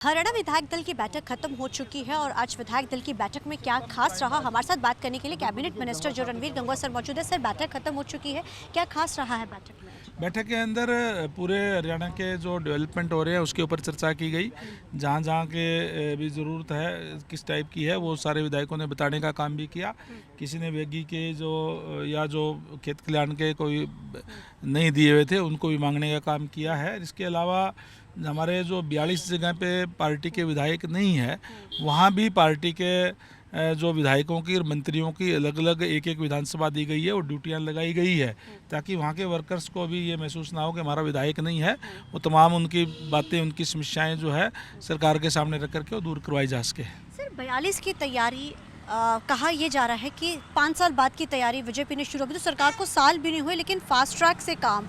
हरियाणा विधायक दल की बैठक खत्म हो चुकी है और आज विधायक दल की बैठक में क्या खास रहा, हमारे साथ बात करने के लिए कैबिनेट मिनिस्टर जो रणवीर गंगवा सर मौजूद है। सर, बैठक खत्म हो चुकी है, क्या खास रहा है बैठक में? बैठक के अंदर पूरे हरियाणा के जो डेवलपमेंट हो रहे हैं उसके ऊपर चर्चा की गई। जहाँ जहाँ के भी ज़रूरत है, किस टाइप की है, वो सारे विधायकों ने बताने का काम भी किया। किसी ने वेगी के जो या जो खेत कल्याण के कोई नहीं दिए हुए थे उनको भी मांगने का काम किया है। इसके अलावा हमारे जो 42 जगह पे पार्टी के विधायक नहीं है, वहाँ भी पार्टी के जो विधायकों की और मंत्रियों की अलग अलग एक एक विधानसभा दी गई है और ड्यूटियां लगाई गई है, ताकि वहाँ के वर्कर्स को भी ये महसूस ना हो कि हमारा विधायक नहीं है। वो तमाम उनकी बातें, उनकी समस्याएं जो है सरकार के सामने रख करके वो दूर करवाई जा सके। सर, 42 की तैयारी कहा यह जा रहा है कि 5 साल बाद की तैयारी बीजेपी ने शुरू, अभी तो सरकार को साल भी नहीं हुए लेकिन फास्ट ट्रैक से काम,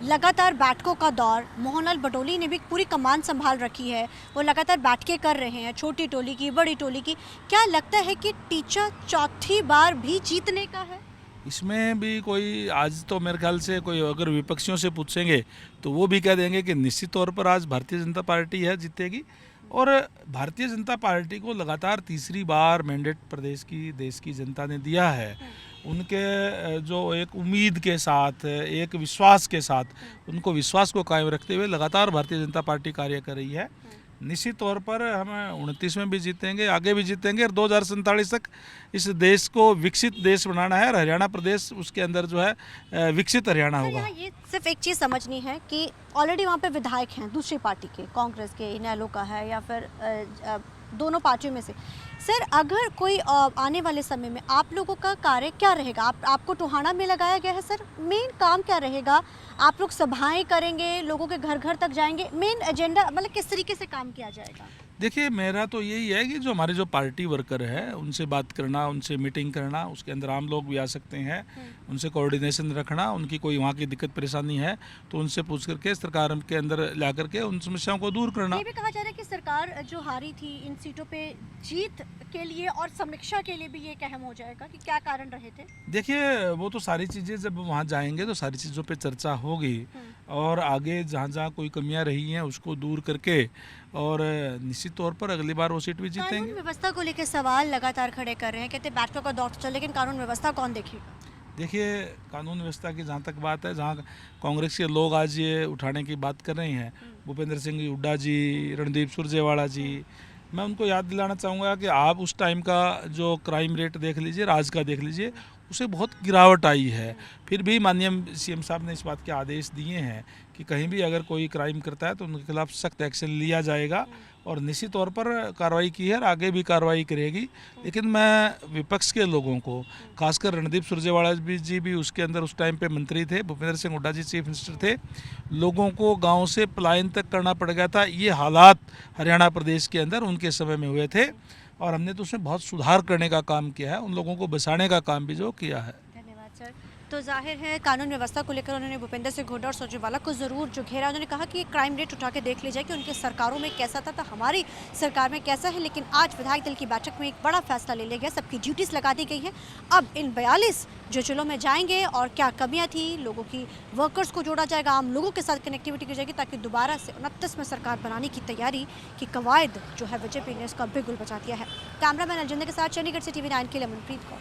लगातार बैठकों का दौर, मोहनलाल बटोली ने भी पूरी कमान संभाल रखी है, वो लगातार बैठकें कर रहे हैं, छोटी टोली की, बड़ी टोली की। क्या लगता है कि टीचर चौथी बार भी जीतने का है? इसमें भी कोई, आज तो मेरे ख्याल से कोई अगर विपक्षियों से पूछेंगे तो वो भी कह देंगे कि निश्चित तौर पर आज भारतीय जनता पार्टी है जीतेगी। और भारतीय जनता पार्टी को लगातार तीसरी बार मैंडेट प्रदेश की, देश की जनता ने दिया है। उनके जो एक उम्मीद के साथ, एक विश्वास के साथ, उनको विश्वास को कायम रखते हुए लगातार भारतीय जनता पार्टी कार्य कर रही है। निश्चित तौर पर हम 29 में भी जीतेंगे, आगे भी जीतेंगे और 2047 तक इस देश को विकसित देश बनाना है और हरियाणा प्रदेश उसके अंदर जो है विकसित हरियाणा होगा। ये सिर्फ एक चीज़ समझनी है कि ऑलरेडी वहाँ पे विधायक हैं दूसरी पार्टी के, कांग्रेस के, इनेलो का है या फिर दोनों पार्टियों में से। सर, अगर कोई आने वाले समय में आप लोगों का कार्य क्या रहेगा? आपको टोहाना में लगाया गया है सर, मेन काम क्या रहेगा? आप लोग सभाएं करेंगे, लोगों के घर घर तक जाएंगे, मेन एजेंडा मतलब किस तरीके से काम किया जाएगा? देखिए, मेरा तो यही है कि जो हमारे जो पार्टी वर्कर है उनसे बात करना, उनसे मीटिंग करना, उसके अंदर आम लोग भी आ सकते हैं, उनसे कोऑर्डिनेशन रखना, उनकी कोई वहाँ की दिक्कत परेशानी है तो उनसे पूछ करके सरकार के अंदर ला करके उन समस्याओं को दूर करना। ये भी कहा जा रहा है कि सरकार जो हारी थी इन सीटों पे जीत के लिए और समीक्षा के लिए भी ये एक अहम हो जाएगा कि क्या कारण रहे थे। देखिए, वो तो सारी चीज़ें जब वहाँ जाएंगे तो सारी चीज़ों पे चर्चा होगी और आगे जहाँ जहाँ कोई कमियाँ रही हैं उसको दूर करके और निश्चित तौर पर अगली बार वो सीट भी जीतेंगे। कानून व्यवस्था को लेकर सवाल लगातार खड़े कर रहे हैं, कहते हैं बैठकों का दौर चल, लेकिन कानून व्यवस्था कौन देखेगा? देखिए, कानून व्यवस्था की जहाँ तक बात है, जहाँ कांग्रेस के लोग आज ये उठाने की बात कर रहे हैं, भूपेंद्र सिंह हुड्डा जी, रणदीप सुरजेवाला जी, मैं उनको याद दिलाना चाहूँगा कि आप उस टाइम का जो क्राइम रेट देख लीजिए, आज का देख लीजिए, उसे बहुत गिरावट आई है। फिर भी माननीय सीएम साहब ने इस बात के आदेश दिए हैं कि कहीं भी अगर कोई क्राइम करता है तो उनके खिलाफ सख्त एक्शन लिया जाएगा और निश्चित तौर पर कार्रवाई की है और आगे भी कार्रवाई करेगी। लेकिन मैं विपक्ष के लोगों को, खासकर रणदीप सुरजेवाला जी भी उसके अंदर उस टाइम पे मंत्री थे, भूपेंद्र सिंह हुड्डा जी चीफ मिनिस्टर थे, लोगों को गांव से पलायन तक करना पड़ गया था। ये हालात हरियाणा प्रदेश के अंदर उनके समय में हुए थे और हमने तो उसमें बहुत सुधार करने का काम किया है, उन लोगों को बचाने का काम भी जो किया है। धन्यवाद सर। तो जाहिर है कानून व्यवस्था को लेकर उन्होंने भूपेंद्र सिंह हुड्डा और सुरजेवाला को ज़रूर जो घेरा, उन्होंने कहा कि क्राइम रेट उठा के देख लीजिए कि उनकी सरकारों में कैसा था, तो हमारी सरकार में कैसा है। लेकिन आज विधायक दल की बैठक में एक बड़ा फैसला ले लिया गया, सबकी ड्यूटीज़ लगा दी गई है। अब इन 42 जो जिलों में जाएंगे और क्या कमियाँ थी, लोगों की वर्कर्स को जोड़ा जाएगा, आम लोगों के साथ कनेक्टिविटी की जाएगी, ताकि दोबारा से 29 में सरकार बनाने की तैयारी की कवायद जो है बीजेपी ने उसका बिगुल बचा दिया है। कैमरामैन अजिंदर के साथ चंडीगढ़ से TV9 के लिए मनप्रीत कौर।